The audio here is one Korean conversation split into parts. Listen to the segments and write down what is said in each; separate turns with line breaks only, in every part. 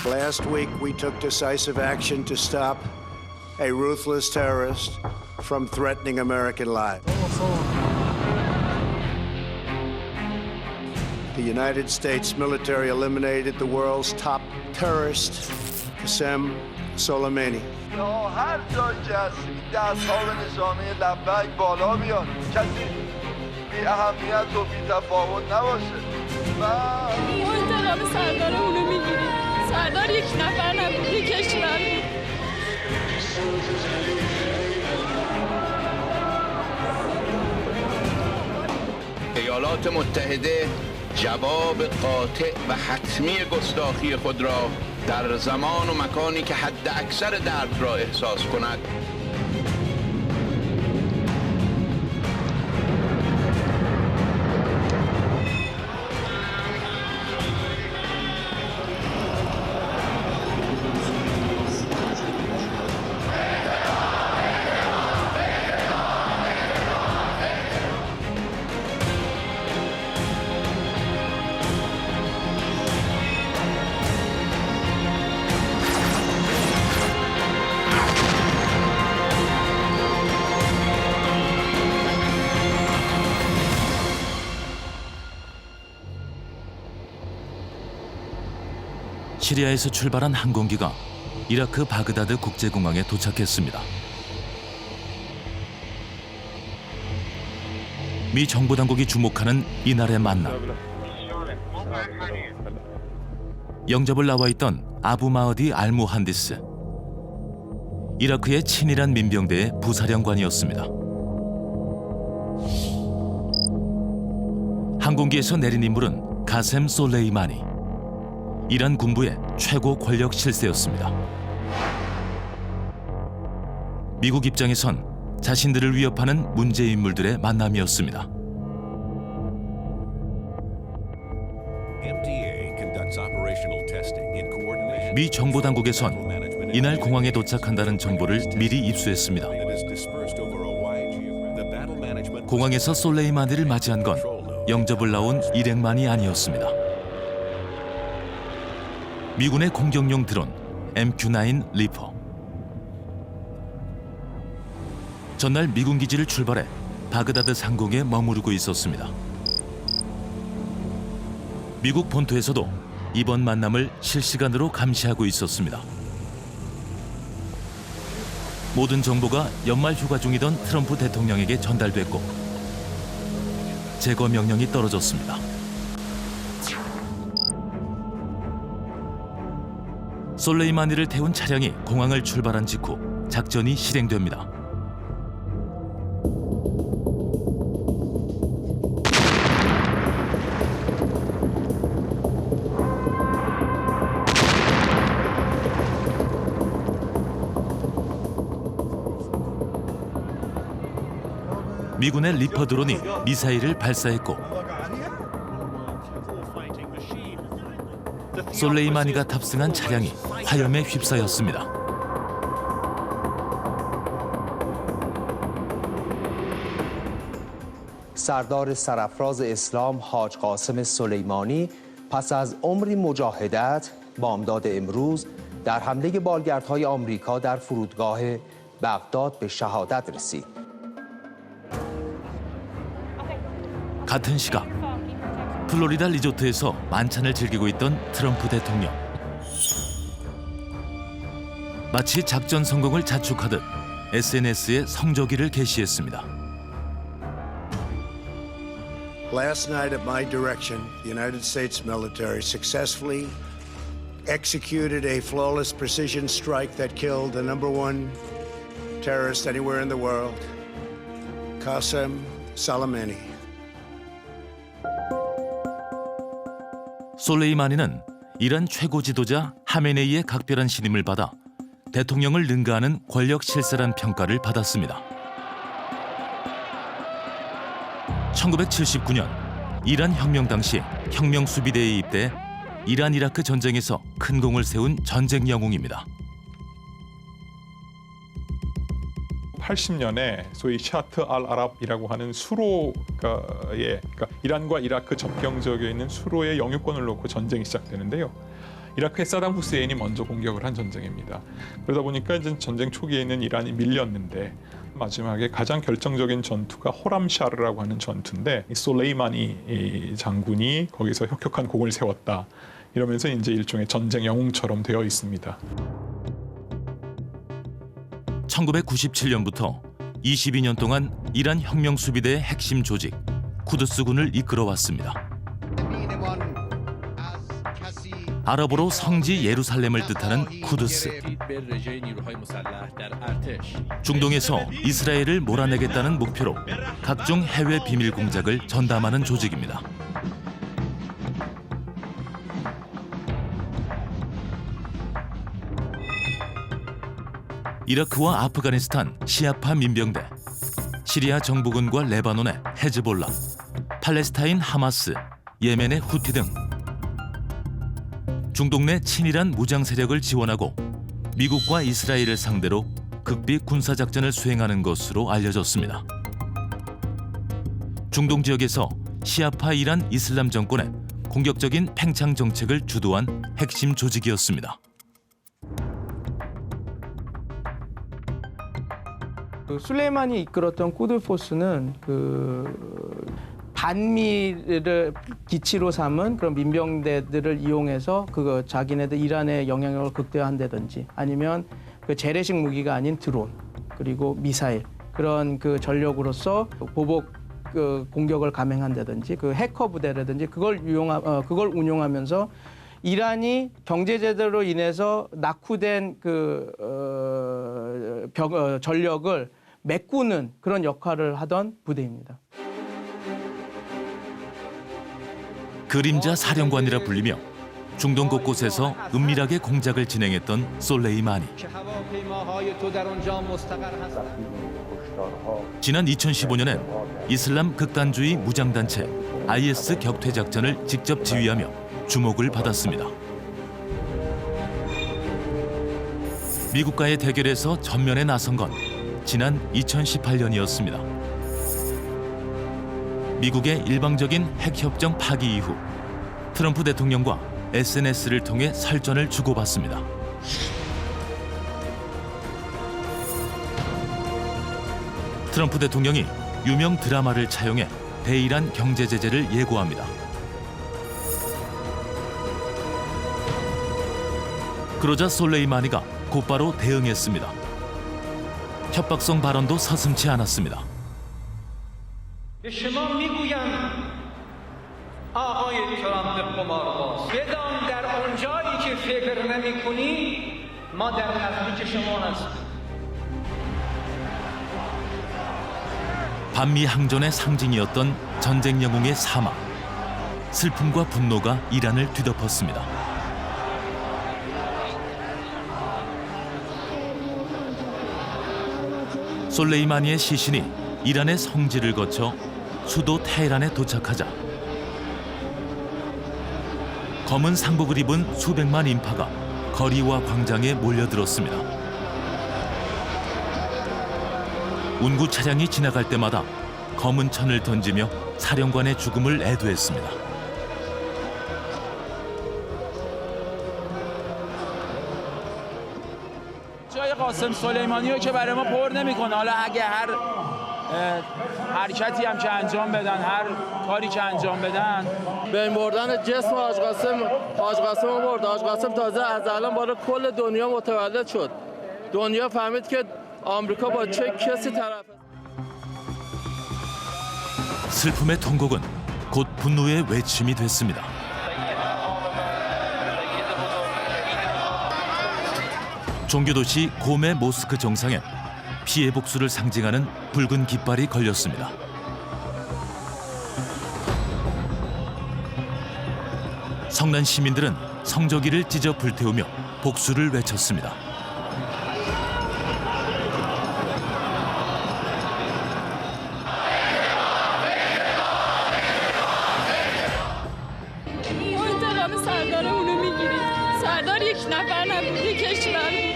Last week, we took decisive action to stop a ruthless terrorist from threatening American lives. The United States military eliminated the world's top terrorist, Qasem Soleimani.
هر جایی که هستی این دست‌ها به نشانه لبیک بالا بیاد کسی بی اهمیت و بی تفاوت نباشه
ما انتقام سردارمون رو میگیریم. سردار یک نفر نبود، یک کشور بود.
ایالات متحده جواب قاطع و حتمی گستاخی خود را در زمان و مکانی که حد اکثر درد را احساس کند
시리아에서 출발한 항공기가 이라크 바그다드 국제공항에 도착했습니다. 미 정보당국이 주목하는 이날의 만남. 영접을 나와 있던 아부 마흐디 알 무한디스. 이라크의 친이란 민병대의 부사령관이었습니다. 항공기에서 내린 인물은 가셈 솔레이마니. 이란 군부의 최고 권력 실세였습니다. 미국 입장에선 자신들을 위협하는 문제 인물들의 만남이었습니다. 미 정보당국에선 이날 공항에 도착한다는 정보를 미리 입수했습니다. 공항에서 솔레이마니를 맞이한 건 영접을 나온 일행만이 아니었습니다. 미군의 공격용 드론 MQ-9 리퍼. 전날 미군 기지를 출발해 바그다드 상공에 머무르고 있었습니다. 미국 본토에서도 이번 만남을 실시간으로 감시하고 있었습니다. 모든 정보가 연말 휴가 중이던 트럼프 대통령에게 전달됐고 제거 명령이 떨어졌습니다. 솔레이마니를 태운 차량이 공항을 출발한 직후 작전이 실행됩니다. 미군의 리퍼 드론이 미사일을 발사했고 솔레이마니가 탑승한 차량이 화염에 휩싸였습니다.
سردار سرافراز اسلام حاج قاسم سلیمانی پس از عمری مجاهدت بامداد امروز در حمله بالگردهای آمریکا در فرودگاه بغداد به شهادت رسید.
같은 시각 플로리다 리조트에서 만찬을 즐기고 있던 트럼프 대통령. 마치 작전 성공을 자축하듯 SNS에 성조기를 게시했습니다.
Last night at my direction, the United States military successfully executed a flawless precision strike that killed the #1 terrorist anywhere in the world, Qasem Soleimani.
솔레이마니는 이란 최고 지도자 하메네이의 각별한 신임을 받아 대통령을 능가하는 권력 실세란 평가를 받았습니다. 1979년 이란 혁명 당시 혁명 수비대에 입대해 이란 이라크 전쟁에서 큰 공을 세운 전쟁 영웅입니다.
80년에 소위 샤트 알 아랍이라고 하는 수로의 그러니까 이란과 이라크 접경 지역에 있는 수로의 영유권을 놓고 전쟁이 시작되는데요. 이라크의 사담 후세인이 먼저 공격을 한 전쟁입니다. 그러다 보니까 이제 전쟁 초기에는 이란이 밀렸는데 마지막에 가장 결정적인 전투가 호람샤르라고 하는 전투인데 이 솔레이마니 장군이 거기서 혁혁한 공을 세웠다. 이러면서 이제 일종의 전쟁 영웅처럼 되어 있습니다.
1997년부터 22년 동안 이란 혁명 수비대의 핵심 조직 쿠드스군을 이끌어왔습니다. 아랍어로 성지 예루살렘을 뜻하는 쿠드스. 중동에서 이스라엘을 몰아내겠다는 목표로 각종 해외 비밀 공작을 전담하는 조직입니다. 이라크와 아프가니스탄 시아파 민병대, 시리아 정부군과 레바논의 헤즈볼라, 팔레스타인 하마스, 예멘의 후티 등 중동 내 친이란 무장 세력을 지원하고 미국과 이스라엘을 상대로 극비 군사작전을 수행하는 것으로 알려졌습니다. 중동 지역에서 시아파 이란 이슬람 정권의 공격적인 팽창 정책을 주도한 핵심 조직이었습니다.
술레이만이 이끌었던 쿠드포스는 반미를 기치로 삼은 그런 민병대들을 이용해서 자기네들 이란의 영향력을 극대화한다든지 아니면 재래식 무기가 아닌 드론 그리고 미사일 그런 전력으로서 보복 공격을 감행한다든지 해커 부대라든지 그걸 운용하면서 이란이 경제 제재로 인해서 낙후된 전력을 메꾸는 그런 역할을 하던 부대입니다.
그림자 사령관이라 불리며 중동 곳곳에서 은밀하게 공작을 진행했던 솔레이마니. 지난 2015년엔 이슬람 극단주의 무장단체 IS 격퇴 작전을 직접 지휘하며 주목을 받았습니다. 미국과의 대결에서 전면에 나선 건 지난 2018년이었습니다. 미국의 일방적인 핵협정 파기 이후 트럼프 대통령과 SNS를 통해 설전을 주고받습니다. 트럼프 대통령이 유명 드라마를 차용해 대이란 경제 제재를 예고합니다. 그러자 솔레이마니가 곧바로 대응했습니다. 협박성 발언도 서슴지 않았습니다. 반미 항전의 상징이었던 전쟁 영웅의 사망. 슬픔과 분노가 이란을 뒤덮었습니다. 솔레이마니의 시신이 이란의 성지를 거쳐 수도 테헤란에 도착하자 검은 상복을 입은 수백만 인파가 거리와 광장에 몰려들었습니다. 운구 차량이 지나갈 때마다 검은 천을 던지며 사령관의 죽음을 애도했습니다.
جای قاسم سلیمانی رو که برای ما پر نمیکنه. حالا اگه هر حرکتی هم که انجام بدن هر کاری که انجام بدن
بین بردن جسم حاج قاسم رو برد. حاج قاسم تازه از الان بالا کل دنیا متولد شد. دنیا فهمید که آمریکا با چه کسی طرفه.
슬픔의 통곡은 곧 분노의 외침이 됐습니다. 종교도시 고메 모스크 정상에 피해 복수를 상징하는 붉은 깃발이 걸렸습니다. 성난 시민들은 성조기를 찢어 불태우며 복수를 외쳤습니다.
انتقام سردار اونو میگیرید. سردار یک نفر نبود، یک کشور بود.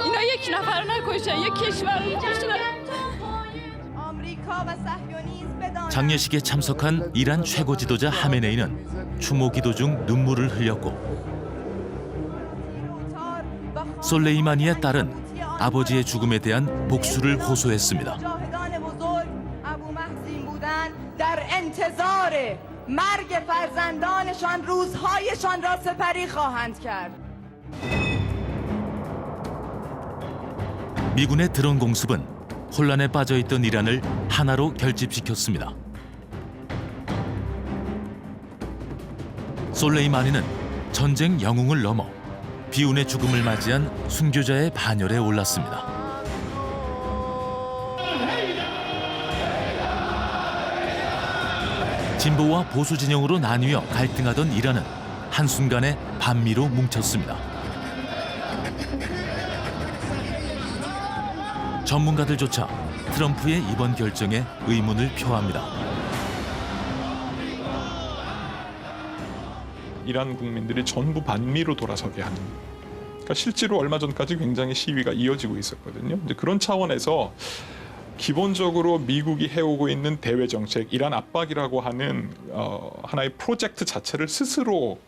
اینا یک نفر نکشتن، یک کشور رو کشتن.
장례식에 참석한 이란 최고 지도자 하메네이는 추모 기도 중 눈물을 흘렸고 솔레이마니의 딸은 아버지의 죽음에 대한 복수를 호소했습니다. 미군의 드론 공습은 혼란에 빠져있던 이란을 하나로 결집시켰습니다. 솔레이마니는 전쟁 영웅을 넘어 비운의 죽음을 맞이한 순교자의 반열에 올랐습니다. 진보와 보수 진영으로 나뉘어 갈등하던 이란은 한순간에 반미로 뭉쳤습니다. 전문가들조차 트럼프의 이번 결정에 의문을 표합니다.
이란 국민들이 전부 반미로 돌아서게 하는. 그러니까 실제로 얼마 전까지 굉장히 시위가 이어지고 있었거든요. 이제 그런 차원에서 기본적으로 미국이 해오고 있는 대외 정책, 이란 압박이라고 하는 하나의 프로젝트 자체를 스스로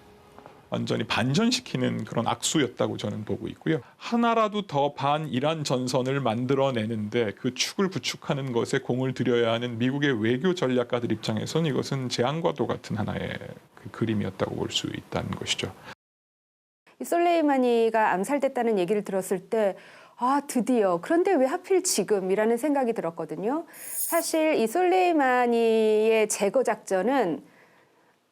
완전히 반전시키는 그런 악수였다고 저는 보고 있고요. 하나라도 더 반이란 전선을 만들어내는데 그 축을 구축하는 것에 공을 들여야 하는 미국의 외교 전략가들 입장에서는 이것은 재앙과도 같은 하나의 그 그림이었다고 볼 수 있다는 것이죠.
솔레이마니가 암살됐다는 얘기를 들었을 때 드디어 그런데 왜 하필 지금이라는 생각이 들었거든요. 사실 이 솔레이마니의 제거 작전은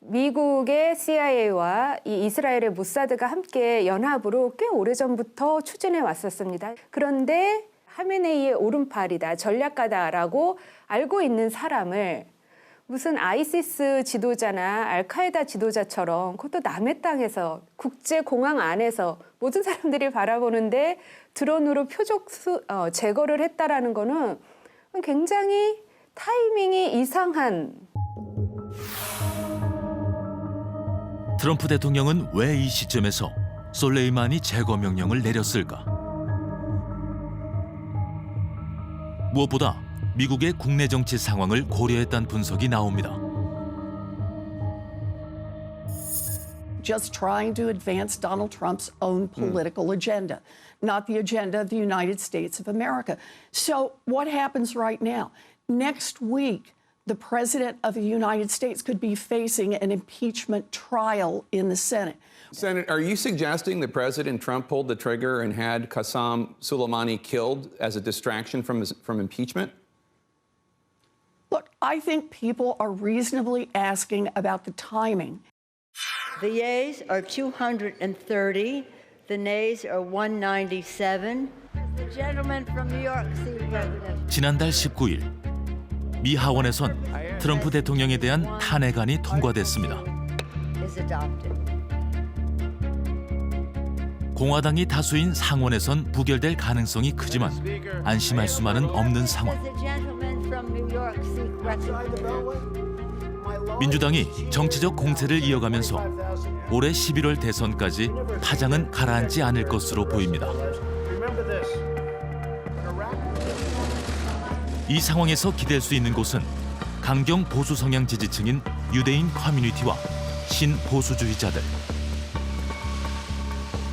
미국의 CIA와 이 이스라엘의 모사드가 함께 연합으로 꽤 오래전부터 추진해 왔었습니다. 그런데 하메네이의 오른팔이다, 전략가다라고 알고 있는 사람을 무슨 아이시스 지도자나 알카에다 지도자처럼 그것도 남의 땅에서 국제공항 안에서 모든 사람들이 바라보는데 드론으로 표적 제거를 했다라는 거는 굉장히 타이밍이 이상한.
트럼프 대통령은 왜 이 시점에서 솔레이마니 제거 명령을 내렸을까? 무엇보다 미국의 국내 정치 상황을 고려했다는 분석이 나옵니다.
Just trying to advance Donald Trump's own political agenda, not the agenda of the United States of America. So what happens right now? Next week, the President of the United States could be facing an impeachment trial in the Senate.
Senator, are you suggesting that President Trump pulled the trigger and had Qasem Soleimani killed as a distraction from impeachment?
Look, I think people are reasonably asking about the timing.
The yeas are 230. The nays are 197. The gentleman from New York, President.
지난달 19일 미 하원에선 트럼프 대통령에 대한 탄핵안이 통과됐습니다. 공화당이 다수인 상원에선 부결될 가능성이 크지만 안심할 수만은 없는 상황. 민주당이 정치적 공세를 이어가면서 올해 11월 대선까지 파장은 가라앉지 않을 것으로 보입니다. 이 상황에서 기댈 수 있는 곳은 강경 보수 성향 지지층인 유대인 커뮤니티와 신보수주의자들.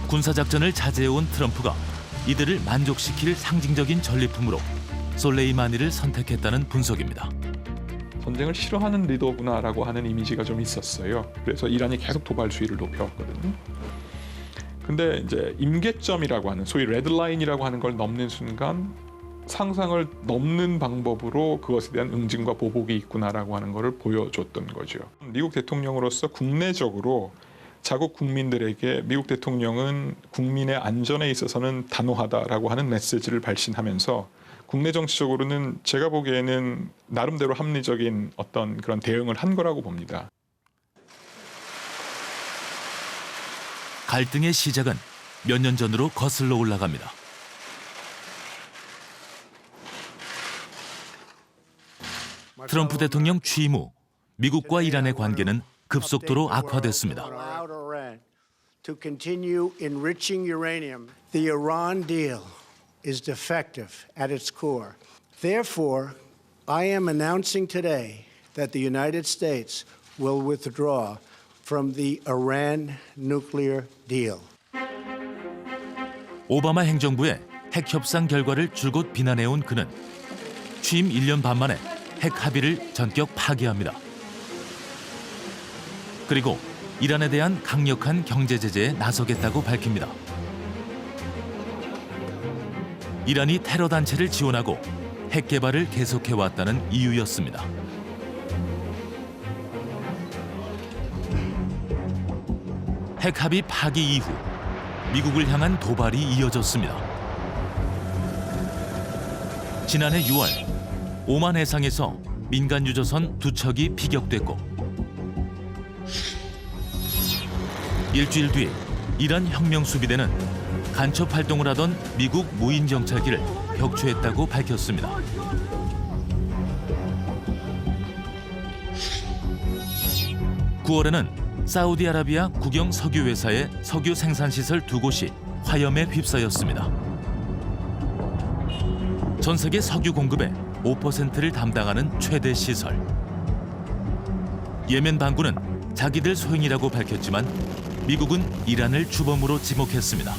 군사작전을 자제해온 트럼프가 이들을 만족시킬 상징적인 전리품으로 솔레이마니를 선택했다는 분석입니다.
전쟁을 싫어하는 리더구나라고 하는 이미지가 좀 있었어요. 그래서 이란이 계속 도발 수위를 높여왔거든요. 근데 이제 임계점이라고 하는 소위 레드라인이라고 하는 걸 넘는 순간 상상을 넘는 방법으로 그것에 대한 응징과 보복이 있구나라고 하는 것을 보여줬던 거죠. 미국 대통령으로서 국내적으로 자국 국민들에게 미국 대통령은 국민의 안전에 있어서는 단호하다라고 하는 메시지를 발신하면서 국내 정치적으로는 제가 보기에는 나름대로 합리적인 어떤 그런 대응을 한 거라고 봅니다.
갈등의 시작은 몇 년 전으로 거슬러 올라갑니다. 트럼프 대통령 취임 후 미국과 이란의 관계는 급속도로 악화됐습니다.
To continue enriching uranium, the Iran deal is defective at its core. Therefore, I am announcing today that the United States will withdraw from the Iran nuclear deal.
오바마 행정부의 핵 협상 결과를 줄곧 비난해온 그는 취임 1년 반 만에 핵 합의를 전격 파기합니다. 그리고 이란에 대한 강력한 경제 제재에 나서겠다고 밝힙니다. 이란이 테러 단체를 지원하고 핵 개발을 계속해왔다는 이유였습니다. 핵 합의 파기 이후 미국을 향한 도발이 이어졌습니다. 지난해 6월 오만 해상에서 민간 유조선 2척이 피격됐고 일주일 뒤 이란 혁명수비대는 간첩 활동을 하던 미국 무인 정찰기를 격추했다고 밝혔습니다. (9월에는) 사우디아라비아 국영 석유회사의 석유 생산시설 2곳이 화염에 휩싸였습니다. 전 세계 석유 공급의 5%를 담당하는 최대 시설. 예멘 반군은 자기들 소행이라고 밝혔지만 미국은 이란을 주범으로 지목했습니다.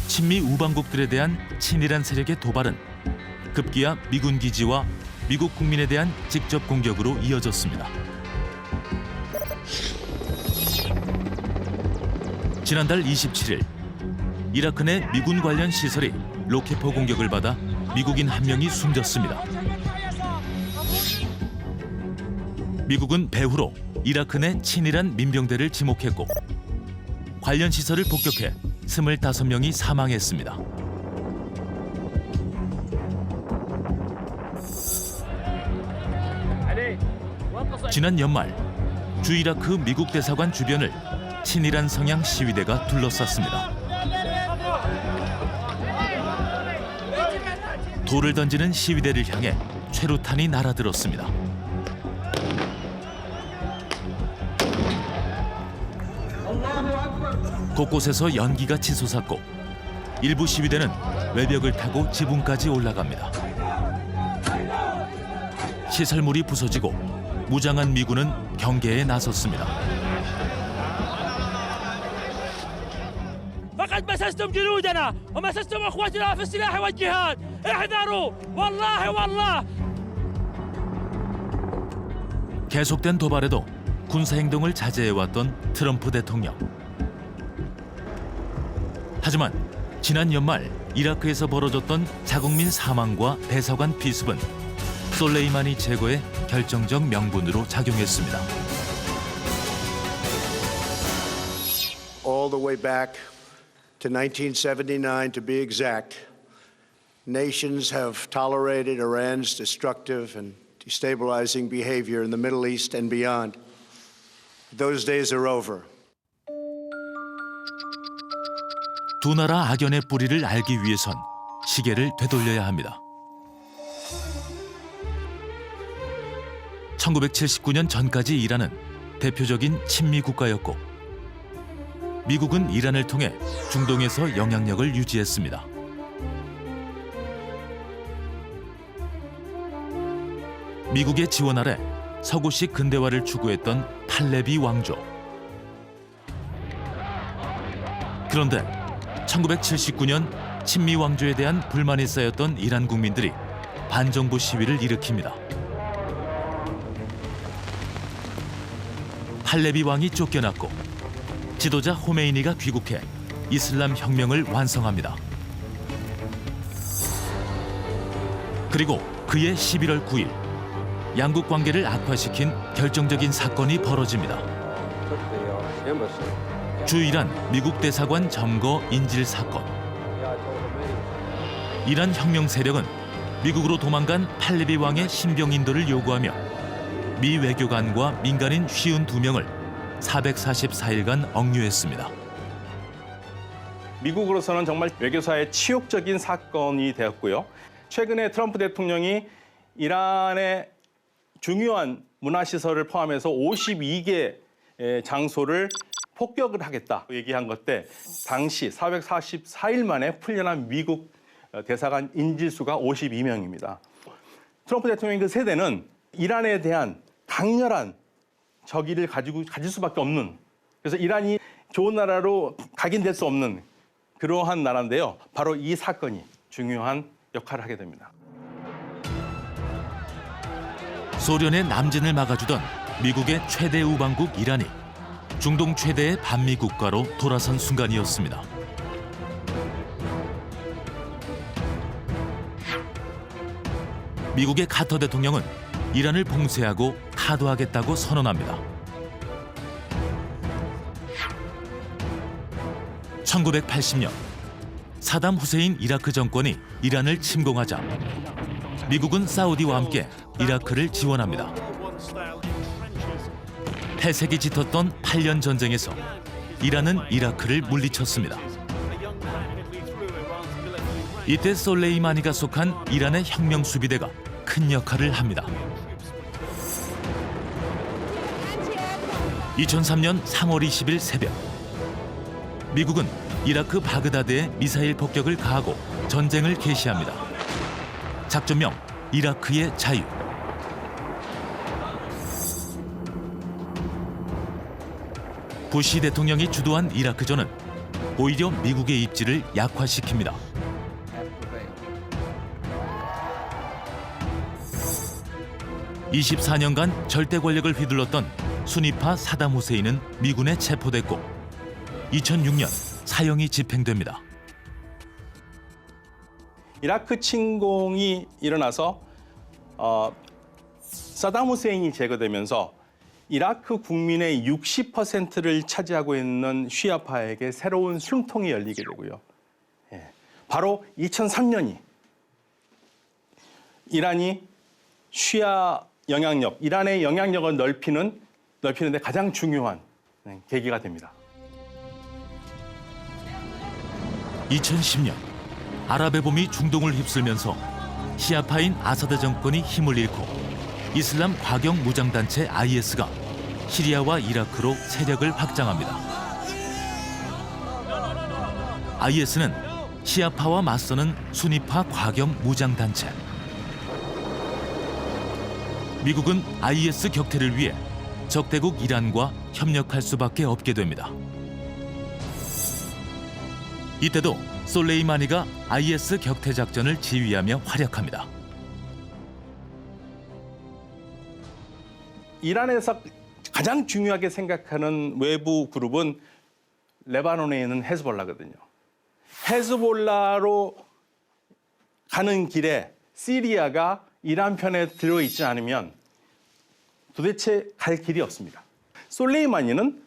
친미 우방국들에 대한 친이란 세력의 도발은 급기야 미군 기지와 미국 국민에 대한 직접 공격으로 이어졌습니다. 지난달 27일 이라크 내 미군 관련 시설이 로켓포 공격을 받아 미국인 한 명이 숨졌습니다. 미국은 배후로 이라크 내 친이란 민병대를 지목했고 관련 시설을 폭격해 25명이 사망했습니다. 지난 연말 주이라크 미국 대사관 주변을 친이란 성향 시위대가 둘러쌌습니다. 돌을 던지는 시위대를 향해 최루탄이 날아들었습니다. 곳곳에서 연기가 치솟았고 일부 시위대는 외벽을 타고 지붕까지 올라갑니다. 시설물이 부서지고 무장한 미군은 경계에 나섰습니다.
فقد مسستم جنودنا ومسستم اخوتنا في السلاح والجهاد احذروا والله والله.
계속된 도발에도 군사 행동을 자제해왔던 트럼프 대통령. 하지만 지난 연말 이라크에서 벌어졌던 자국민 사망과 대사관 피습은 솔레이마니 제거의 결정적 명분으로 작용했습니다.
All the way back to 1979, to be exact, nations have tolerated Iran's destructive and destabilizing behavior in the Middle East and beyond. Those days are over.
두 나라 악연의 뿌리를 알기 위해선 시계를 되돌려야 합니다. 1979년 전까지 이란은 대표적인 친미 국가였고 미국은 이란을 통해 중동에서 영향력을 유지했습니다. 미국의 지원 아래 서구식 근대화를 추구했던 팔레비 왕조. 그런데 1979년 친미 왕조에 대한 불만이 쌓였던 이란 국민들이 반정부 시위를 일으킵니다. 팔레비 왕이 쫓겨났고 지도자 호메이니가 귀국해 이슬람 혁명을 완성합니다. 그리고 그해 11월 9일 양국 관계를 악화시킨 결정적인 사건이 벌어집니다. 주이란 미국 대사관 점거 인질 사건. 이란 혁명 세력은 미국으로 도망간 팔레비 왕의 신병 인도를 요구하며 미 외교관과 민간인 52명을 444일간 억류했습니다.
미국으로서는 정말 외교사의 치욕적인 사건이 되었고요. 최근에 트럼프 대통령이 이란의 중요한 문화시설을 포함해서 52개 장소를 폭격을 하겠다 얘기한 것 때 당시 444일 만에 풀려난 미국 대사관 인질수가 52명입니다. 트럼프 대통령의 그 세대는 이란에 대한 강렬한 적의를 가질 수밖에 없는, 그래서 이란이 좋은 나라로 각인될 수 없는 그러한 나라인데요. 바로 이 사건이 중요한 역할을 하게 됩니다.
소련의 남진을 막아주던 미국의 최대 우방국 이란이 중동 최대의 반미 국가로 돌아선 순간이었습니다. 미국의 카터 대통령은 이란을 봉쇄하고 타도하겠다고 선언합니다. 1980년 사담 후세인 이라크 정권이 이란을 침공하자 미국은 사우디와 함께 이라크를 지원합니다. 폐색이 짙었던 8년 전쟁에서 이란은 이라크를 물리쳤습니다. 이때 솔레이마니가 속한 이란의 혁명 수비대가 큰 역할을 합니다. 2003년 3월 20일 새벽, 미국은 이라크 바그다드에 미사일 폭격을 가하고 전쟁을 개시합니다. 작전명 이라크의 자유. 부시 대통령이 주도한 이라크전은 오히려 미국의 입지를 약화시킵니다. (24년간) 절대 권력을 휘둘렀던 수니파 사담 후세인은 미군에 체포됐고 2006년 사형이 집행됩니다.
이라크 침공이 일어나서 사담 후세인이 제거되면서 이라크 국민의 60%를 차지하고 있는 시아파에게 새로운 숨통이 열리게 되고요. 바로 2003년이 이란이 시아 영향력, 이란의 영향력을 넓히는데 가장 중요한 계기가 됩니다.
2010년 아랍의 봄이 중동을 휩쓸면서 시아파인 아사드 정권이 힘을 잃고 이슬람 과경 무장단체 IS가 시리아와 이라크로 세력을 확장합니다. IS는 시아파와 맞서는 수니파 과경 무장단체. 미국은 IS 격퇴를 위해 적대국 이란과 협력할 수밖에 없게 됩니다. 이때도 솔레이마니가 IS 격퇴 작전을 지휘하며 활약합니다.
이란에서 가장 중요하게 생각하는 외부 그룹은 레바논에 있는 헤즈볼라거든요. 헤즈볼라로 가는 길에 시리아가 이란 편에 들어있지 않으면 도대체 갈 길이 없습니다. 솔레이마니는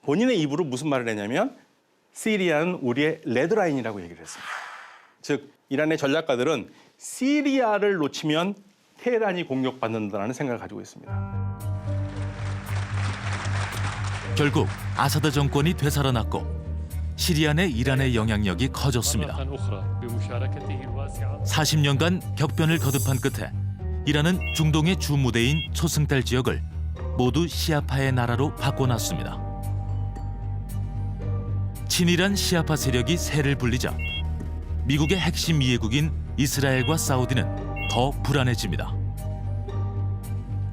본인의 입으로 무슨 말을 했냐면 시리아는 우리의 레드라인이라고 얘기를 했습니다. 즉 이란의 전략가들은 시리아를 놓치면 테헤란이 공격받는다는 생각을 가지고 있습니다.
결국 아사드 정권이 되살아났고 시리아 내 이란의 영향력이 커졌습니다. 40년간 격변을 거듭한 끝에 이란은 중동의 주무대인 초승달 지역을 모두 시아파의 나라로 바꿔놨습니다. 친이란 시아파 세력이 세를 불리자 미국의 핵심 이해국인 이스라엘과 사우디는 더 불안해집니다.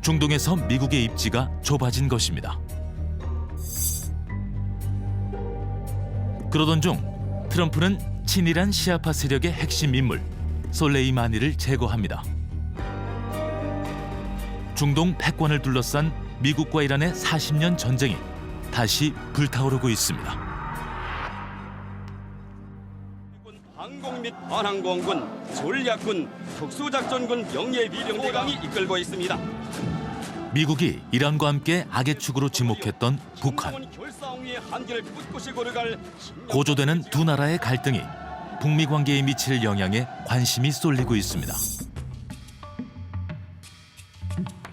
중동에서 미국의 입지가 좁아진 것입니다. 그러던 중 트럼프는 친이란 시아파 세력의 핵심 인물 솔레이마니를 제거합니다. 중동 패권을 둘러싼 미국과 이란의 40년 전쟁이 다시 불타오르고 있습니다.
항공 및 반항공군, 전략군, 특수작전군 영예비병대강이 이끌고 있습니다.
미국이 이란과 함께 악의 축으로 지목했던 북한. 고조되는 두 나라의 갈등이 북미 관계에 미칠 영향에 관심이 쏠리고 있습니다.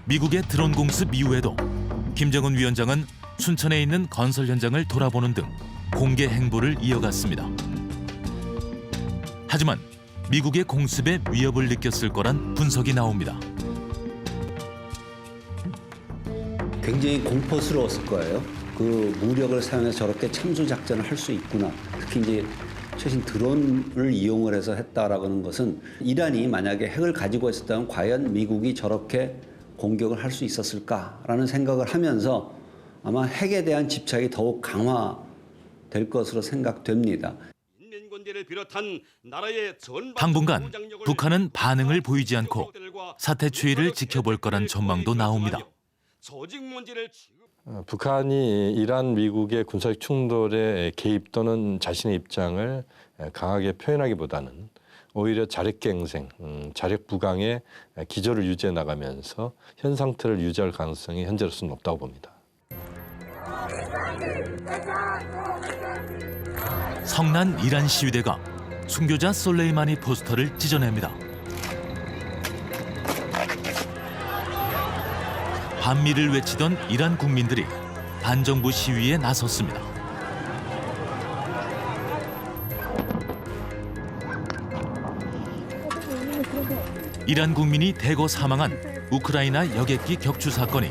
미국의 드론 공습 이후에도 김정은 위원장은 순천에 있는 건설 현장을 돌아보는 등 공개 행보를 이어갔습니다. 하지만 미국의 공습에 위협을 느꼈을 거란 분석이 나옵니다.
굉장히 공포스러웠을 거예요. 그 무력을 사용해서 저렇게 참수 작전을 할 수 있구나. 특히 이제 최신 드론을 이용을 해서 했다라고 하는 것은 이란이 만약에 핵을 가지고 있었다면 과연 미국이 저렇게 공격을 할 수 있었을까라는 생각을 하면서 아마 핵에 대한 집착이 더욱 강화될 것으로 생각됩니다.
당분간 북한은 반응을 보이지 않고 사태 추이를 지켜볼 거란 전망도 나옵니다.
북한이 이란 미국의 군사적 충돌에 개입 또는 자신의 입장을 강하게 표현하기보다는 오히려 자력갱생, 자력 부강의 기조를 유지해 나가면서 현 상태를 유지할 가능성이 현재로서는 높다고 봅니다.
성난 이란 시위대가 순교자 솔레이마니 포스터를 찢어냅니다. 반미를 외치던 이란 국민들이 반정부 시위에 나섰습니다. 이란 국민이 대거 사망한 우크라이나 여객기 격추 사건이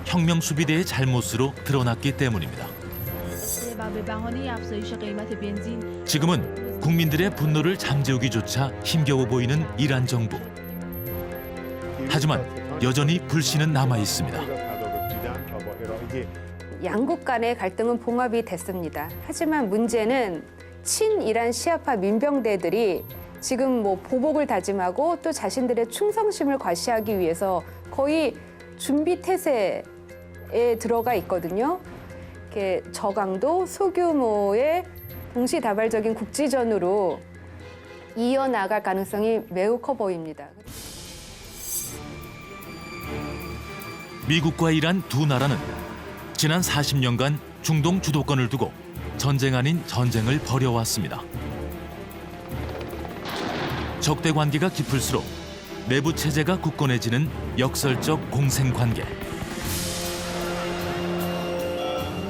혁명 수비대의 잘못으로 드러났기 때문입니다. 지금은 국민들의 분노를 잠재우기조차 힘겨워 보이는 이란 정부. 하지만 여전히 불신은 남아 있습니다.
양국 간의 갈등은 봉합이 됐습니다. 하지만 문제는 친이란 시아파 민병대들이 지금 보복을 다짐하고 또 자신들의 충성심을 과시하기 위해서 거의 준비 태세에 들어가 있거든요. 이렇게 저강도 소규모의 동시다발적인 국지전으로 이어나갈 가능성이 매우 커 보입니다.
미국과 이란 두 나라는 지난 40년간 중동 주도권을 두고 전쟁 아닌 전쟁을 벌여왔습니다. 적대 관계가 깊을수록 내부 체제가 굳건해지는 역설적 공생관계.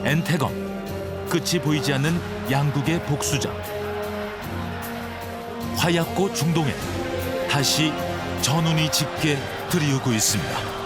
엔태검, 끝이 보이지 않는 양국의 복수전. 화약고 중동에 다시 전운이 짙게 들이우고 있습니다.